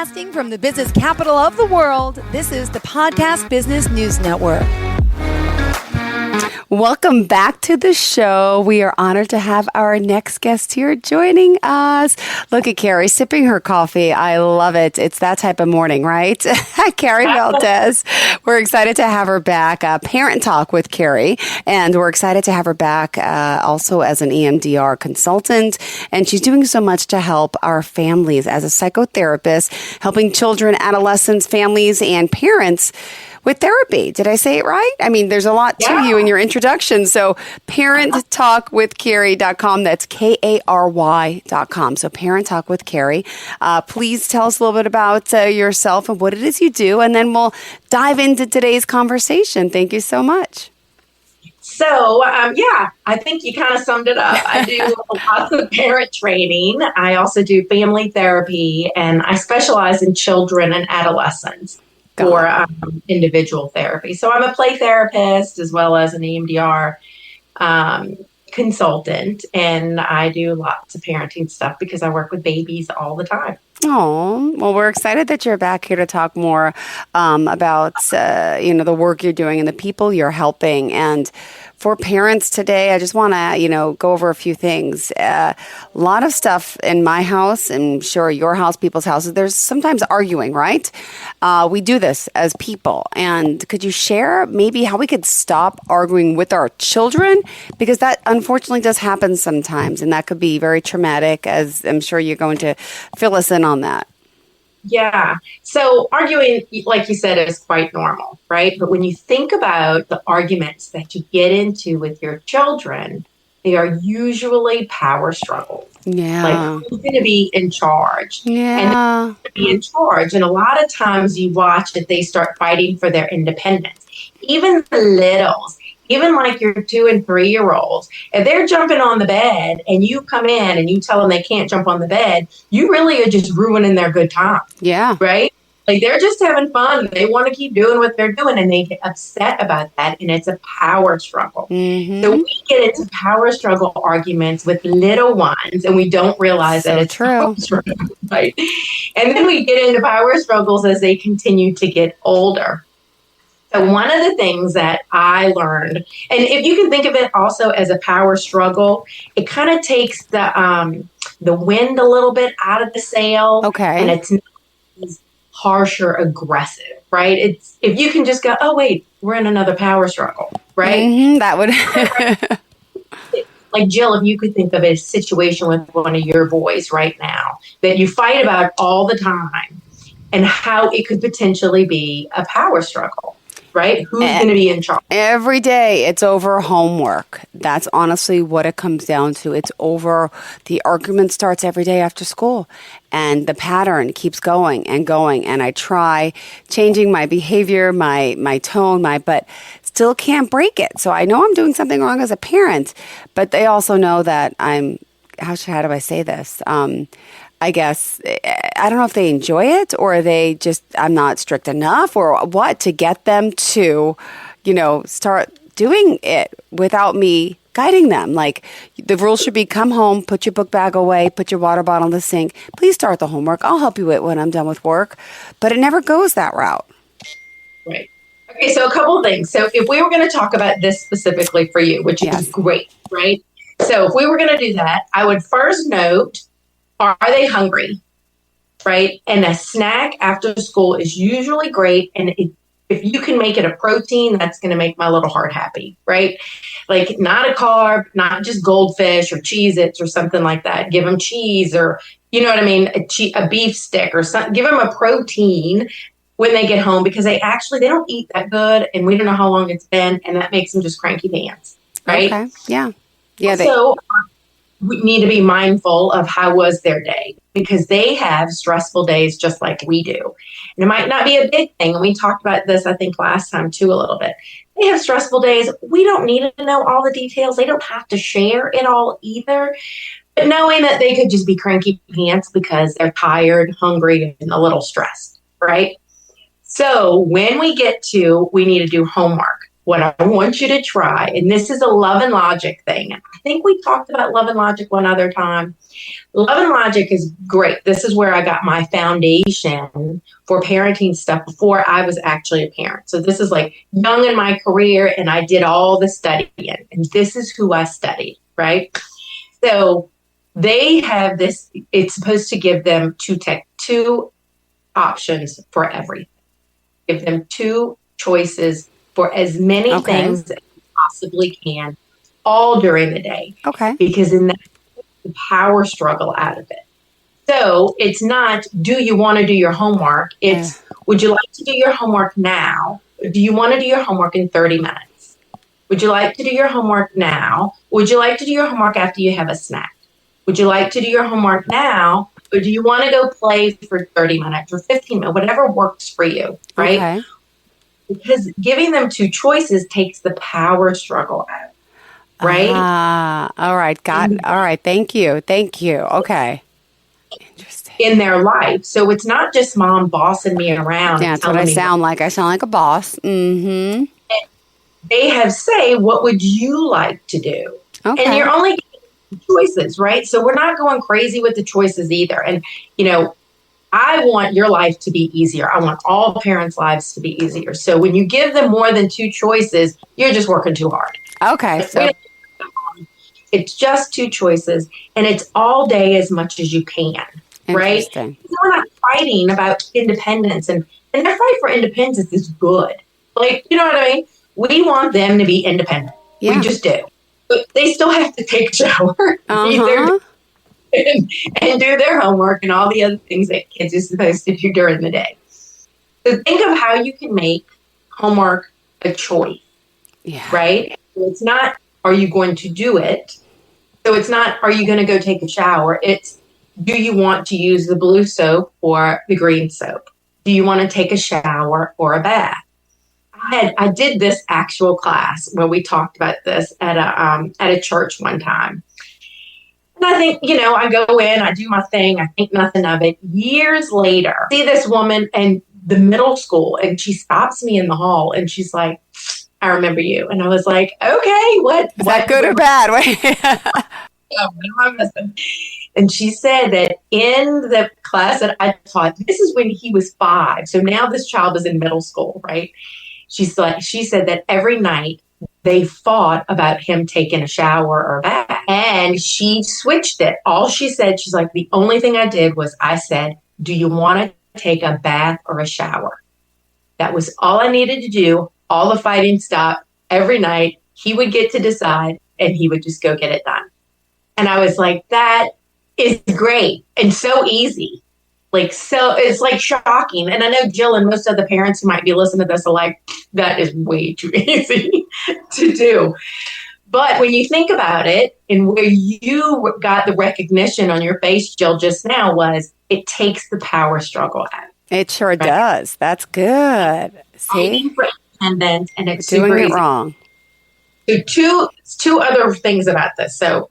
Broadcasting from the business capital of the world, this is the Podcast Business News Network. Welcome back to the show. We are honored to have our next guest here joining us. Look at Kary sipping her coffee. I love it. It's that type of morning, right? Kary Valdes. We're excited to have her back. Parent Talk with Kary. And we're excited to have her back also as an EMDR consultant. And she's doing so much to help our families as a psychotherapist, helping children, adolescents, families, and parents with therapy. Did I say it right? I mean, there's a lot to you in your introduction. So parenttalkwithkary.com. That's Kary.com. So Parent Talk with Kary. Please tell us a little bit about yourself and what it is you do, and then we'll dive into today's conversation. Thank you so much. So, I think you kind of summed it up. I do lots of parent training. I also do family therapy, and I specialize in children and adolescents for individual therapy. So I'm a play therapist as well as an EMDR consultant, and I do lots of parenting stuff because I work with babies all the time. Oh, well, we're excited that you're back here to talk more about, the work you're doing and the people you're helping. And for parents today, I just want to, go over a few things. A lot of stuff in my house, and sure your house, people's houses, there's sometimes arguing, right? We do this as people. And could you share maybe how we could stop arguing with our children? Because that unfortunately does happen sometimes, and that could be very traumatic, as I'm sure you're going to fill us in on that. Yeah. So arguing, like you said, is quite normal, right? But when you think about the arguments that you get into with your children, they are usually power struggles. Yeah. Like, who's going to be in charge? Yeah. And who's going to be in charge? And a lot of times you watch that they start fighting for their independence. Even the littles. Even like your 2 and 3 year olds, if they're jumping on the bed and you come in and you tell them they can't jump on the bed, you really are just ruining their good time. Yeah. Right? Like they're just having fun. They want to keep doing what they're doing and they get upset about that. And it's a power struggle. Mm-hmm. So we get into power struggle arguments with little ones and we don't realize that it's true. Right? And then we get into power struggles as they continue to get older. So one of the things that I learned, and if you can think of it also as a power struggle, it kind of takes the wind a little bit out of the sail. Okay. And it's not as harsh or aggressive, right? It's if you can just go, oh, wait, we're in another power struggle, right? Mm-hmm, that would... Like, Jill, if you could think of a situation with one of your boys right now that you fight about all the time and how it could potentially be a power struggle. Right? Who's going to be in charge? Every day it's over homework. That's honestly what it comes down to. It's over, the argument starts every day after school and the pattern keeps going. And I try changing my behavior, my tone, but still can't break it. So I know I'm doing something wrong as a parent, but they also know that how do I say this? I guess, I don't know if they enjoy it or they just, I'm not strict enough or what to get them to, start doing it without me guiding them. Like the rule should be come home, put your book bag away, put your water bottle in the sink. Please start the homework. I'll help you with it when I'm done with work. But it never goes that route. Right. Okay, so a couple of things. So if we were going to talk about this specifically for you, which is great, right? So if we were going to do that, I would first note, are they hungry, right? And a snack after school is usually great. And if you can make it a protein, that's going to make my little heart happy, right? Like not a carb, not just goldfish or Cheez-Its or something like that. Give them cheese or, you know what I mean? A beef stick or something. Give them a protein when they get home because they don't eat that good. And we don't know how long it's been. And that makes them just cranky pants, right? Okay. Yeah. Yeah. So we need to be mindful of how was their day because they have stressful days just like we do. And it might not be a big thing. And we talked about this, I think, last time too, a little bit. They have stressful days. We don't need to know all the details. They don't have to share it all either. But knowing that they could just be cranky pants because they're tired, hungry, and a little stressed, right? So when we need to do homework. what I want you to try, and this is a love and logic thing. I think we talked about love and logic one other time. Love and logic is great. This is where I got my foundation for parenting stuff before I was actually a parent. So this is like young in my career, and I did all the studying, and this is who I studied, right? So they have this, it's supposed to give them two options for everything. Give them two choices for as many things as you possibly can, all during the day. Okay. Because in that, the power struggle out of it. So it's not, do you want to do your homework? It's, would you like to do your homework now? Do you want to do your homework in 30 minutes? Would you like to do your homework now? Would you like to do your homework after you have a snack? Would you like to do your homework now? Or do you want to go play for 30 minutes or 15 minutes, whatever works for you, right? Okay. Because giving them two choices takes the power struggle out, right? All right. Got it. All right. Thank you. Okay. Interesting. In their life. So it's not just mom bossing me around. Yeah, that's what I sound like. I sound like a boss. Mm-hmm. They have say, what would you like to do? Okay. And you're only getting choices, right? So we're not going crazy with the choices either. And, I want your life to be easier. I want all parents' lives to be easier. So when you give them more than two choices, you're just working too hard. Okay. So it's just two choices, and it's all day as much as you can, right? We're not fighting about independence, and their fight for independence is good. Like, you know what I mean? We want them to be independent. Yeah. We just do. But they still have to take a shower. And do their homework and all the other things that kids are supposed to do during the day. So think of how you can make homework a choice, right? So it's not, are you going to do it? So it's not, are you going to go take a shower? It's, do you want to use the blue soap or the green soap? Do you want to take a shower or a bath? I did this actual class where we talked about this at a church one time. And I think, I go in, I do my thing, I think nothing of it. Years later, I see this woman in the middle school, and she stops me in the hall, and she's like, I remember you. And I was like, okay, what? Is that good or bad? And she said that in the class that I taught, this is when he was 5. So now this child is in middle school, right? She said that every night they fought about him taking a shower or bath. And she switched it. All she said, she's like, the only thing I did was I said, do you want to take a bath or a shower? That was all I needed to do. All the fighting stopped. Every night he would get to decide, and he would just go get it done. And I was like, that is great and so easy. So it's like shocking. And I know Jill and most other parents who might be listening to this are like, that is way too easy to do. But when you think about it, and where you got the recognition on your face, Jill, just now, was it takes the power struggle out. It sure does. That's good. See? For independence, and it's doing it wrong. So two other things about this. So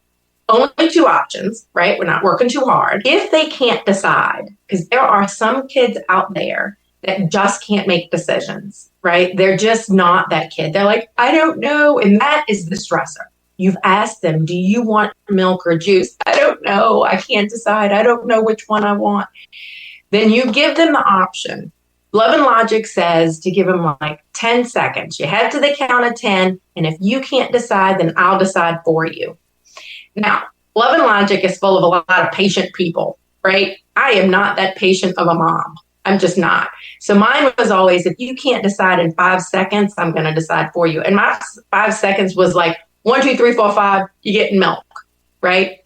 only two options, right? We're not working too hard. If they can't decide, because there are some kids out there that just can't make decisions, right? They're just not that kid. They're like, I don't know. And that is the stressor. You've asked them, do you want milk or juice? I don't know. I can't decide. I don't know which one I want. Then you give them the option. Love and Logic says to give them like 10 seconds. You head to the count of 10. And if you can't decide, then I'll decide for you. Now, Love and Logic is full of a lot of patient people, right? I am not that patient of a mom. I'm just not. So mine was always, if you can't decide in 5 seconds, I'm going to decide for you. And my 5 seconds was like, 1, 2, 3, 4, 5, you're getting milk, right?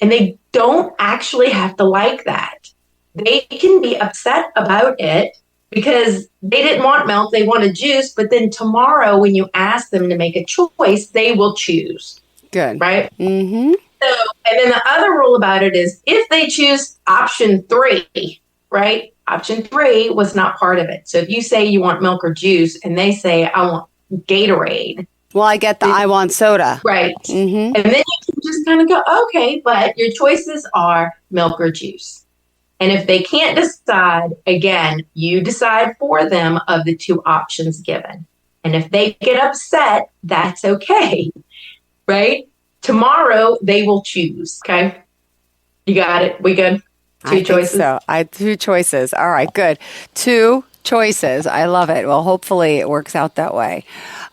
And they don't actually have to like that. They can be upset about it because they didn't want milk, they wanted juice. But then tomorrow, when you ask them to make a choice, they will choose. Good. Right? Mm-hmm. So, and then the other rule about it is if they choose option 3, right? Option 3 was not part of it. So if you say you want milk or juice and they say, I want Gatorade. Well, I get the I want soda. Right. Mm-hmm. And then you can just kind of go, okay, but your choices are milk or juice. And if they can't decide, again, you decide for them of the 2 options given. And if they get upset, that's okay, right? Tomorrow they will choose. Okay. You got it. We good? Two choices. So two choices. All right, good. Two choices. I love it. Well, hopefully it works out that way.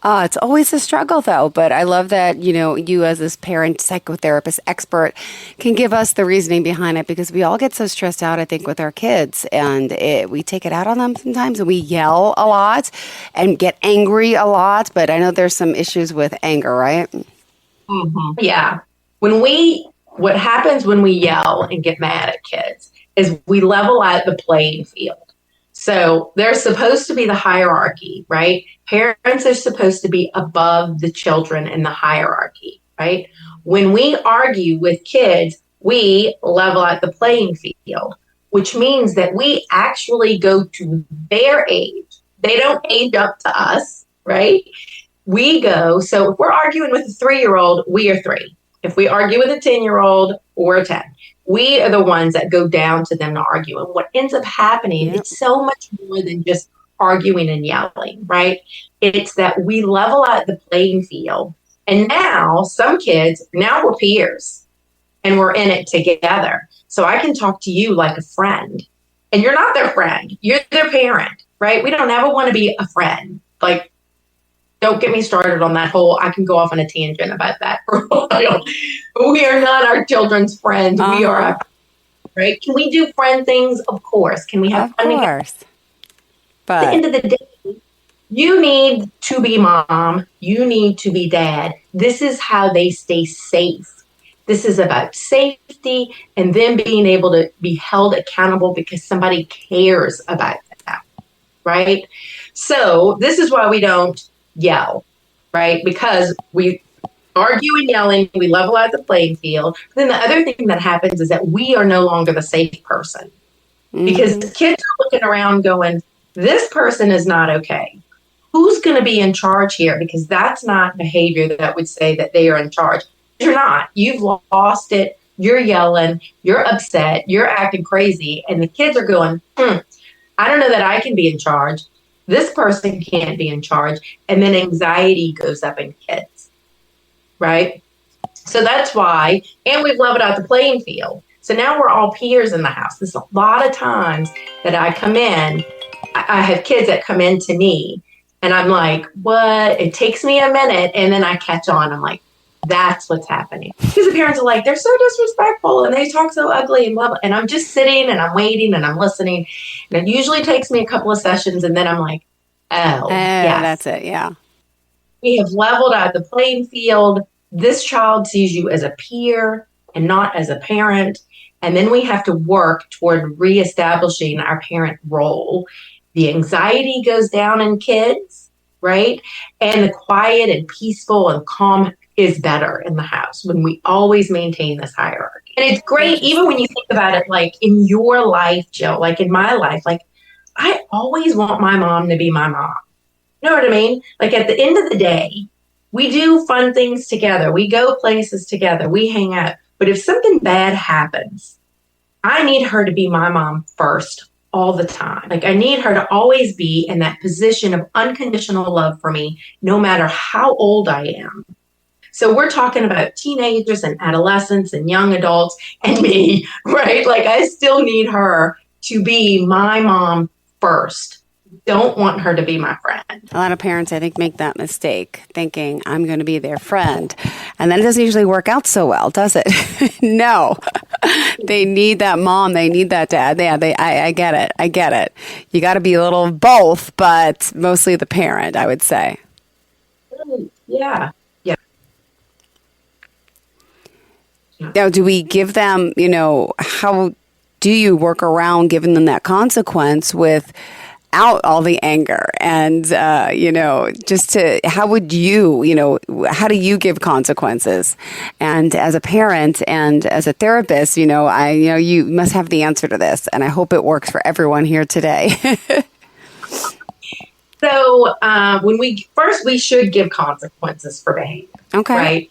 It's always a struggle, though. But I love that you as this parent psychotherapist expert can give us the reasoning behind it, because we all get so stressed out, I think, with our kids, and we take it out on them sometimes, and we yell a lot and get angry a lot. But I know there's some issues with anger, right? Mm-hmm. Yeah. What happens when we yell and get mad at kids is we level out the playing field. So there's supposed to be the hierarchy, right? Parents are supposed to be above the children in the hierarchy, right? When we argue with kids, we level out the playing field, which means that we actually go to their age. They don't age up to us, right? We go, so if we're arguing with a 3-year-old, we are 3. If we argue with a 10-year-old, we're 10. We are the ones that go down to them to argue. And what ends up happening, it's so much more than just arguing and yelling, right? It's that we level out the playing field. And now some kids, now we're peers and we're in it together. So I can talk to you like a friend, and you're not their friend. You're their parent, right? We don't ever want to be a friend. Like, don't get me started on that whole, I can go off on a tangent about that for a while. But we are not our children's friends. We are, right? Can we do friend things? Of course. Can we have fun? Of course. But at the end of the day, you need to be mom. You need to be dad. This is how they stay safe. This is about safety and them being able to be held accountable because somebody cares about them, right? So this is why we don't yell, right? Because we argue and yelling, we level out the playing field. But then the other thing that happens is that we are no longer the safe person, because kids are looking around going, this person is not okay. Who's going to be in charge here? Because that's not behavior that would say that they are in charge. You're not. You've lost it. You're yelling. You're upset. You're acting crazy. And the kids are going, I don't know that I can be in charge. This person can't be in charge. And then anxiety goes up in kids, right? So that's why, and we've leveled out the playing field. So now we're all peers in the house. There's a lot of times that I come in, I have kids that come in to me, and I'm like, what? It takes me a minute, and then I catch on. I'm like, that's what's happening. Because the parents are like, they're so disrespectful, and they talk so ugly, and blah, blah. And I'm just sitting, and I'm waiting, and I'm listening. And it usually takes me a couple of sessions, and then I'm like, oh, yeah, that's it, yeah. We have leveled out the playing field. This child sees you as a peer and not as a parent. And then we have to work toward reestablishing our parent role. The anxiety goes down in kids, right? And the quiet and peaceful and calm is better in the house when we always maintain this hierarchy. And it's great, even when you think about it, like in your life, Jill, like in my life, like I always want my mom to be my mom. You know what I mean? Like at the end of the day, we do fun things together. We go places together. We hang out. But if something bad happens, I need her to be my mom first all the time. Like I need her to always be in that position of unconditional love for me, no matter how old I am. So we're talking about teenagers and adolescents and young adults and me, right? Like I still need her to be my mom first. Don't want her to be my friend. A lot of parents, I think, make that mistake, thinking I'm going to be their friend. And then it doesn't usually work out so well, does it? No. They need that mom. They need that dad. Yeah, I get it. I get it. You got to be a little of both, but mostly the parent, I would say. Yeah. Yeah. Now, do we give them, how do you work around giving them that consequence without all the anger? And, just how would you, how do you give consequences? And as a parent and as a therapist, you must have the answer to this. And I hope it works for everyone here today. So we should give consequences for behavior. Okay. Right.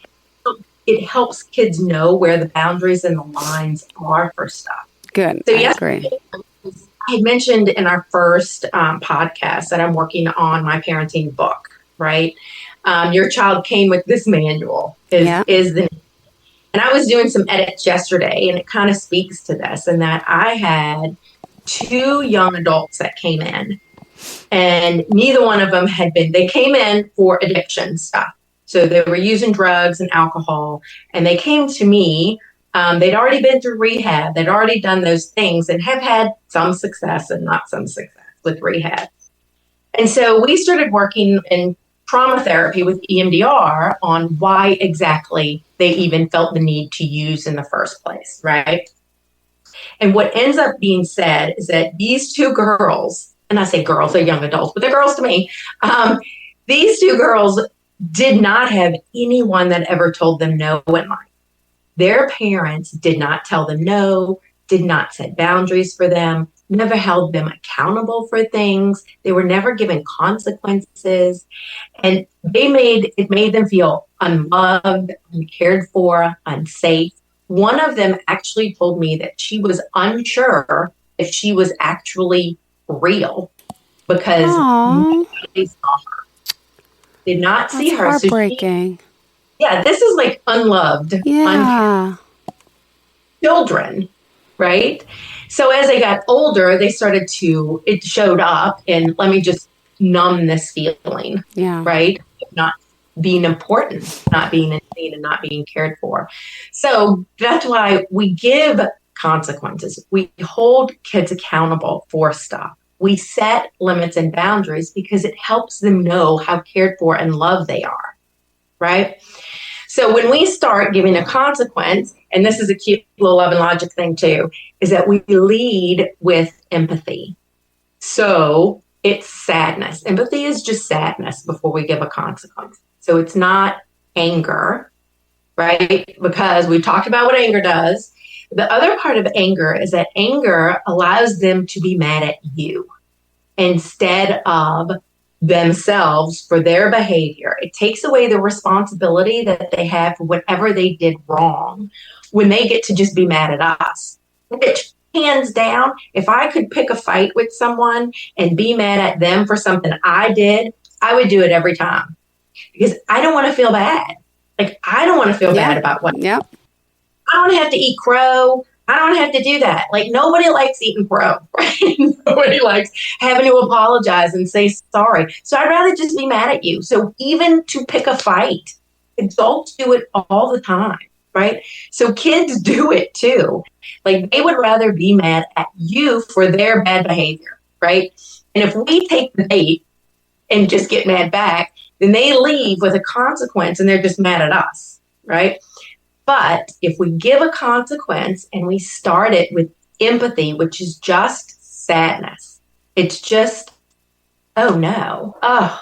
It helps kids know where the boundaries and the lines are for stuff. Good. So yesterday, I had mentioned in our first podcast that I'm working on my parenting book. right? Your child came with this manual is the, and I was doing some edits yesterday, and it kind of speaks to this, in that I had 2 young adults that came in, and neither one of them they came in for addiction stuff. So they were using drugs and alcohol, and they came to me. They'd already been through rehab. They'd already done those things and have had some success and not some success with rehab. And so we started working in trauma therapy with EMDR on why exactly they even felt the need to use in the first place, right? And what ends up being said is that these 2 girls, and I say girls, they're young adults, but they're girls to me. These 2 girls did not have anyone that ever told them no in life. Their parents did not tell them no, did not set boundaries for them, never held them accountable for things. They were never given consequences. And it made them feel unloved, uncared for, unsafe. One of them actually told me that she was unsure if she was actually real because nobody saw her. Did not see her. Heartbreaking. This is like unloved, children, right? So as they got older, it showed up, and let me just numb this feeling, right? Not being important, not being seen, and not being cared for. So that's why we give consequences. We hold kids accountable for stuff. We set limits and boundaries because it helps them know how cared for and loved they are, right? So when we start giving a consequence, and this is a cute little love and logic thing too, is that we lead with empathy. So it's sadness. Empathy is just sadness before we give a consequence. So it's not anger, right? Because we talked about what anger does. The other part of anger is that anger allows them to be mad at you instead of themselves for their behavior. It takes away the responsibility that they have for whatever they did wrong when they get to just be mad at us. Which, hands down, if I could pick a fight with someone and be mad at them for something I did, I would do it every time. Because I don't want to feel bad. Like, I don't want to feel bad about what. I don't have to eat crow. I don't have to do that. Like, nobody likes eating crow, right? Nobody likes having to apologize and say sorry. So I'd rather just be mad at you. So even to pick a fight, adults do it all the time, right? So kids do it too. Like, they would rather be mad at you for their bad behavior, right? And if we take the bait and just get mad back, then they leave with a consequence and they're just mad at us, right? But if we give a consequence and we start it with empathy, which is just sadness, it's just, oh no, oh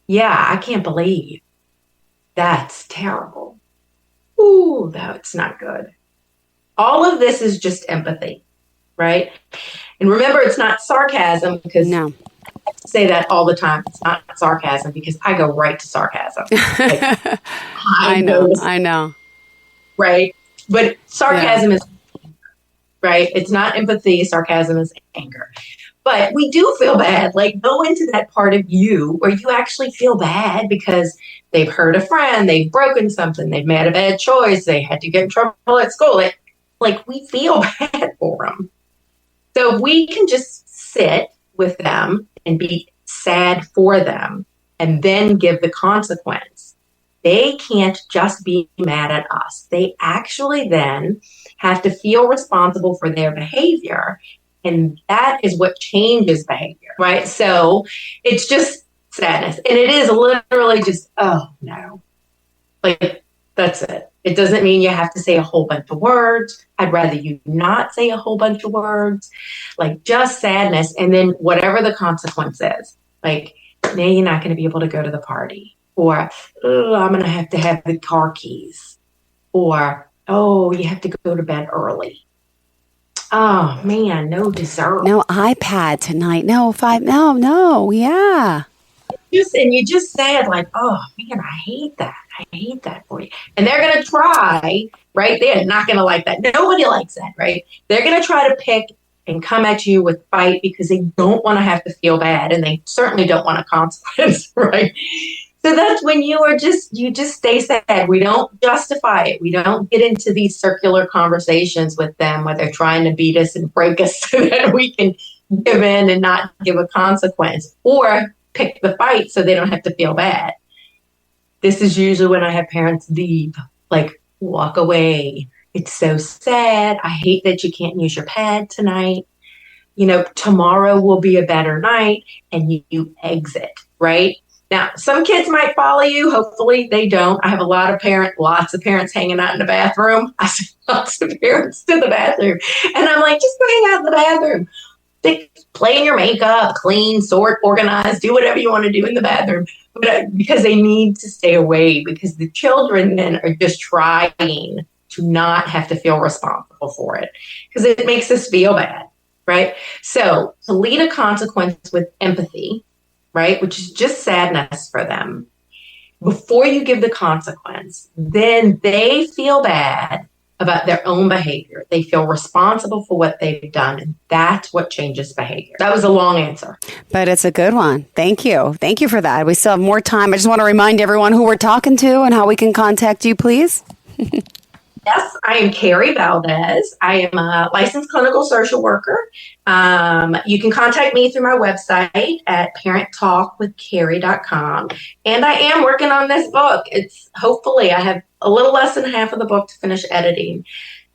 yeah, I can't believe that's terrible. Ooh, that's not good. All of this is just empathy, right? And remember, it's not sarcasm, because I say that all the time. It's not sarcasm because I go right to sarcasm. Like, I know. Right? But sarcasm is right. It's not empathy. Sarcasm is anger. But we do feel bad. Like, go into that part of you where you actually feel bad because they've hurt a friend, they've broken something, they've made a bad choice, they had to get in trouble at school. Like we feel bad for them. So if we can just sit with them and be sad for them and then give the consequence, they can't just be mad at us. They actually then have to feel responsible for their behavior. And that is what changes behavior, right? So it's just sadness. And it is literally just, oh no. Like, that's it. It doesn't mean you have to say a whole bunch of words. I'd rather you not say a whole bunch of words. Like, just sadness. And then whatever the consequence is, like, now you're not going to be able to go to the party. Or, oh, I'm going to have the car keys. Or, oh, you have to go to bed early. Oh, man, no dessert. No iPad tonight. No, yeah. And you just said, like, oh, man, I hate that for you. And they're going to try, right? They're not going to like that. Nobody likes that, right? They're going to try to pick and come at you with fight because they don't want to have to feel bad, and they certainly don't want a consequence, right? So that's when you just stay sad. We don't justify it. We don't get into these circular conversations with them where they're trying to beat us and break us so that we can give in and not give a consequence, or pick the fight so they don't have to feel bad. This is usually when I have parents leave, like, walk away. It's so sad. I hate that you can't use your pad tonight. Tomorrow will be a better night, and you exit, right? Now, some kids might follow you. Hopefully they don't. I have lots of parents hanging out in the bathroom. I send lots of parents to the bathroom. And I'm like, just go hang out in the bathroom. Play in your makeup, clean, sort, organize, do whatever you want to do in the bathroom. But because they need to stay away, because the children then are just trying to not have to feel responsible for it, because it makes us feel bad, right? So to lead a consequence with empathy, right, which is just sadness for them, before you give the consequence, then they feel bad about their own behavior. They feel responsible for what they've done, and that's what changes behavior. That was a long answer. But it's a good one. Thank you. Thank you for that. We still have more time. I just want to remind everyone who we're talking to and how we can contact you, please. Yes, I am Kary Valdes. I am a licensed clinical social worker. You can contact me through my website at parenttalkwithkary.com. And I am working on this book. Hopefully I have a little less than half of the book to finish editing.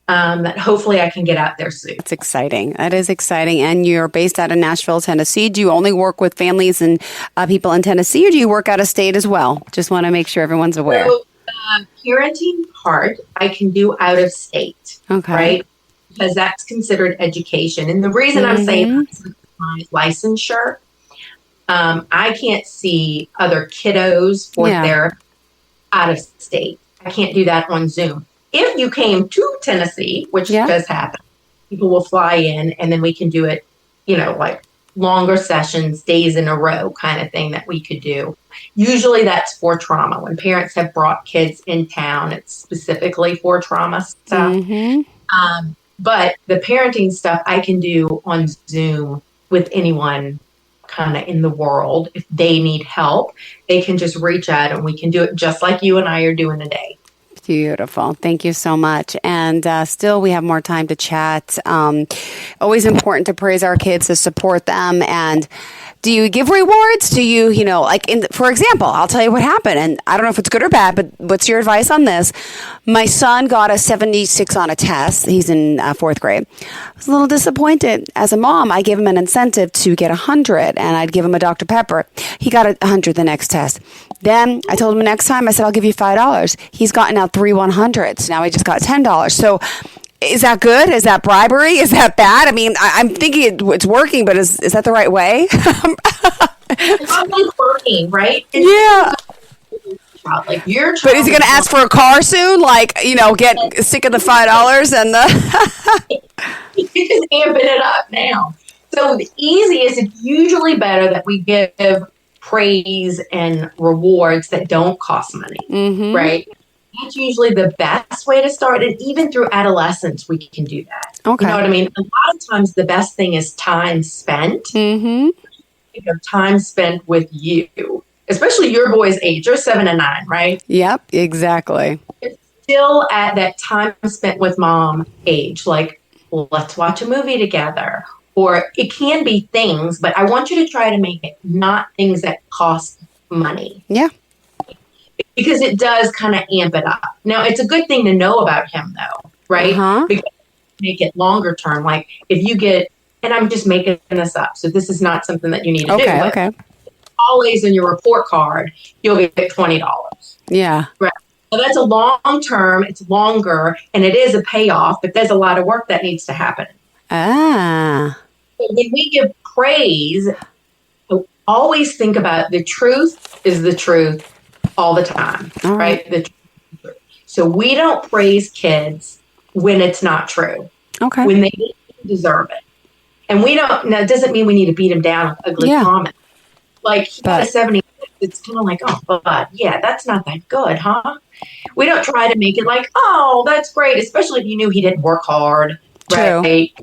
That hopefully I can get out there soon. It's exciting. That is exciting. And you're based out of Nashville, Tennessee. Do you only work with families and people in Tennessee, or do you work out of state as well? Just want to make sure everyone's aware. So, parenting part, I can do out of state, right? Because that's considered education. And the reason I'm saying that is my licensure. I can't see other kiddos for their out of state. I can't do that on Zoom. If you came to Tennessee, which does happen, people will fly in, and then we can do it, like longer sessions, days in a row kind of thing that we could do. Usually that's for trauma. When parents have brought kids in town, it's specifically for trauma stuff. But the parenting stuff I can do on Zoom with anyone kind of in the world. If they need help, they can just reach out, and we can do it just like you and I are doing today. Beautiful. Thank you so much. And still, we have more time to chat. Always important to praise our kids, to support them. And do you give rewards? Do you, for example, I'll tell you what happened. And I don't know if it's good or bad, but what's your advice on this? My son got a 76 on a test. He's in fourth grade. I was a little disappointed. As a mom, I gave him an incentive to get 100, and I'd give him a Dr. Pepper. He got 100 the next test. Then I told him next time, I said, I'll give you $5. He's gotten out 3 100s. Now he just got $10. So is that good? Is that bribery? Is that bad? I mean, I'm thinking it's working, but is that the right way? It's always working, right? Like your child. But is he going to ask for a car soon? Like, get sick of the $5 and the... He's just amping it up now. So the easiest, it's usually better that we give praise and rewards that don't cost money, right? That's usually the best way to start. And even through adolescence, we can do that. Okay. You know what I mean? A lot of times the best thing is time spent. Time spent with you, especially your boy's age. You're 7 and 9, right? Yep, exactly. It's still at that time spent with mom age. Like, well, let's watch a movie together. Or it can be things, but I want you to try to make it not things that cost money. Yeah. Because it does kind of amp it up. Now, it's a good thing to know about him, though, right? Because make it longer term. Like if you get, and I'm just making this up, so this is not something that you need to do. Okay. Always in your report card, you'll get $20. Yeah. Right. So that's a long term. It's longer, and it is a payoff, but there's a lot of work that needs to happen. So when we give praise, always think about the truth is the truth all the time, right? The truth. So we don't praise kids when it's not true. Okay. When they deserve it. And we don't, now it doesn't mean we need to beat them down with ugly comments. Like he got a 76, it's kind of like, oh, but yeah, that's not that good, huh? We don't try to make it like, oh, that's great, especially if you knew he didn't work hard, right?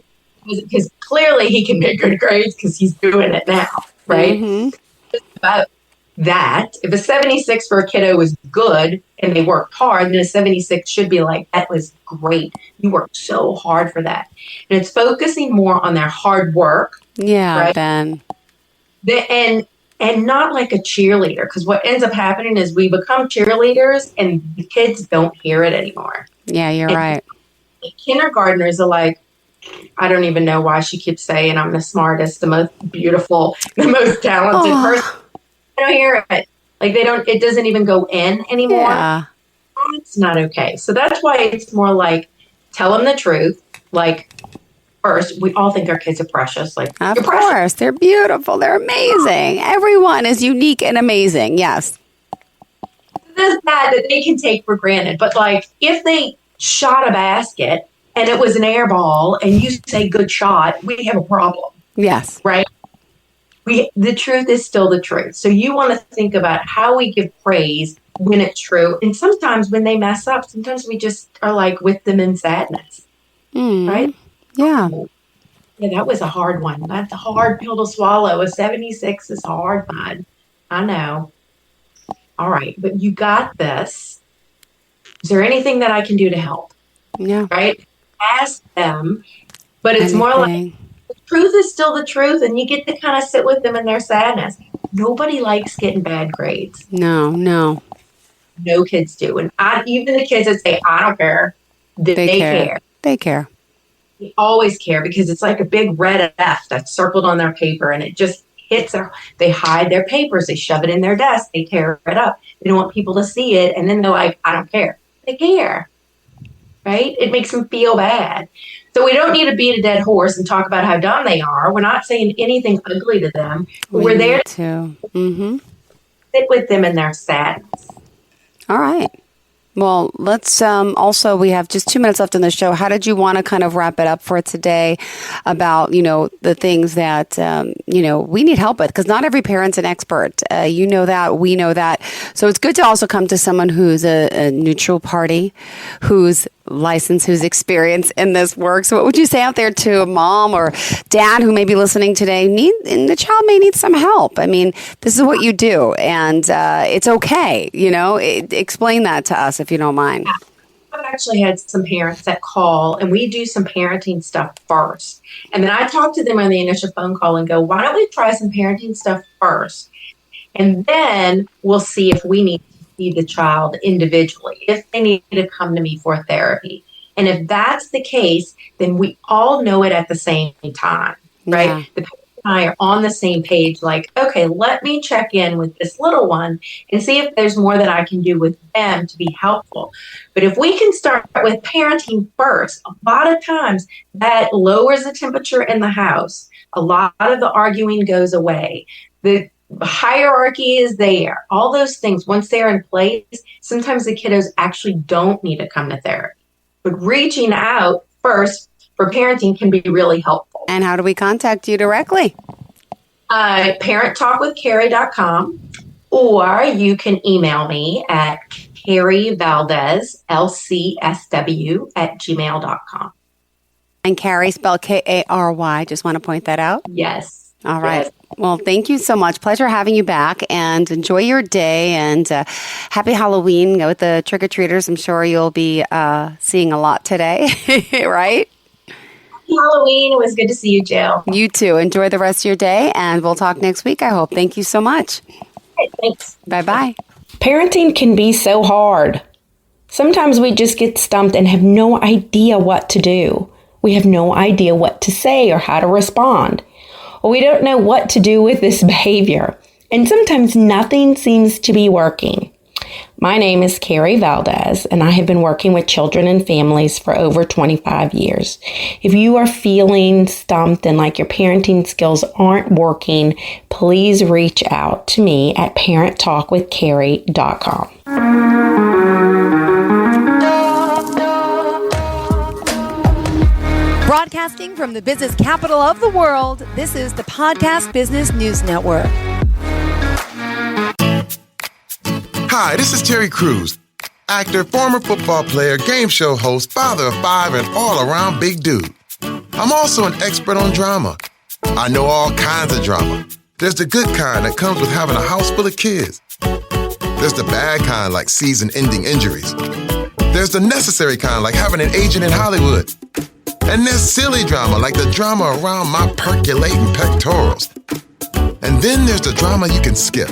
because clearly he can make good grades because he's doing it now, right? It's about that. If a 76 for a kiddo was good and they worked hard, then a 76 should be like, that was great. You worked so hard for that. And it's focusing more on their hard work. Yeah, right? Ben. And not like a cheerleader, because what ends up happening is we become cheerleaders and the kids don't hear it anymore. Yeah, you're right. Kindergartners are like, I don't even know why she keeps saying I'm the smartest, the most beautiful, the most talented person. I don't hear it. Like it doesn't even go in anymore. Yeah. It's not okay. So that's why it's more like, tell them the truth. Like, first, we all think our kids are precious. Like, of course, they're beautiful. They're amazing. Everyone is unique and amazing. Yes. That's bad that they can take for granted. But like, if they shot a basket and it was an air ball and you say good shot, we have a problem. Yes. Right? The truth is still the truth. So you want to think about how we give praise when it's true. And sometimes when they mess up, sometimes we just are like with them in sadness. Right? Yeah. Yeah, that was a hard one. That's a hard pill to swallow. A 76 is hard, bud. I know. All right, but you got this. Is there anything that I can do to help? Yeah. Right? Ask them. But it's more like, the truth is still the truth, and you get to kind of sit with them in their sadness. Nobody likes getting bad grades. No. No kids do. And even the kids that say, I don't care, they care. They care. They always care because it's like a big red F that's circled on their paper, and it just hits their, they hide their papers, they shove it in their desk, they tear it up. They don't want people to see it, and then they're like, I don't care. They care, right? It makes them feel bad. So we don't need to beat a dead horse and talk about how dumb they are. We're not saying anything ugly to them. But we're there to sit with them in their sadness. All right. Well, let's also, we have just 2 minutes left in the show. How did you want to kind of wrap it up for today about, the things that, we need help with? Because not every parent's an expert. You know that. We know that. So it's good to also come to someone who's a neutral party, who's licensed, who's experienced in this work. So what would you say out there to a mom or dad who may be listening today? And the child may need some help. I mean, this is what you do, and it's okay. Explain that to us if you don't mind. Yeah. I've actually had some parents that call, and we do some parenting stuff first. And then I talk to them on the initial phone call and go, why don't we try some parenting stuff first? And then we'll see if we need to see the child individually, if they need to come to me for therapy. And if that's the case, then we all know it at the same time, right? Yeah. The parent and I are on the same page, like, okay, let me check in with this little one and see if there's more that I can do with them to be helpful. But if we can start with parenting first, a lot of times that lowers the temperature in the house. A lot of the arguing goes away. The hierarchy is there. All those things, once they're in place, sometimes the kiddos actually don't need to come to therapy. But reaching out first for parenting can be really helpful. And how do we contact you directly? ParentTalkWithKary.com, or you can email me at Kary Valdes, LCSW @gmail.com. And Kary, spelled Kary. Just want to point that out. Yes. All right. Yes. Well, thank you so much. Pleasure having you back, and enjoy your day, and happy Halloween. Go with the trick-or-treaters. I'm sure you'll be seeing a lot today, right? Happy Halloween. It was good to see you, Jill. You too. Enjoy the rest of your day, and we'll talk next week, I hope. Thank you so much. Okay, thanks. Bye-bye. Parenting can be so hard. Sometimes we just get stumped and have no idea what to do. We have no idea what to say or how to respond. Or we don't know what to do with this behavior. And sometimes nothing seems to be working. My name is Kary Valdes, and I have been working with children and families for over 25 years. If you are feeling stumped and like your parenting skills aren't working, please reach out to me at ParentTalkWithKary.com. Broadcasting from the business capital of the world, this is the Podcast Business News Network. Hi, this is Terry Crews, actor, former football player, game show host, father of 5, and all-around big dude. I'm also an expert on drama. I know all kinds of drama. There's the good kind that comes with having a house full of kids. There's the bad kind like season-ending injuries. There's the necessary kind like having an agent in Hollywood. And there's silly drama like the drama around my percolating pectorals. And then there's the drama you can skip.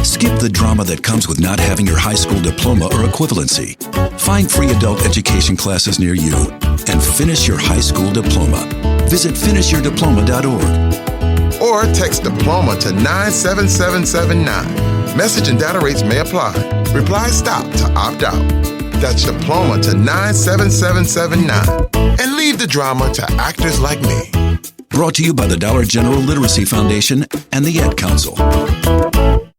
Skip the drama that comes with not having your high school diploma or equivalency. Find free adult education classes near you and finish your high school diploma. Visit finishyourdiploma.org. Or text diploma to 97779. Message and data rates may apply. Reply STOP to opt out. That's diploma to 97779. And leave the drama to actors like me. Brought to you by the Dollar General Literacy Foundation and the Ad Council.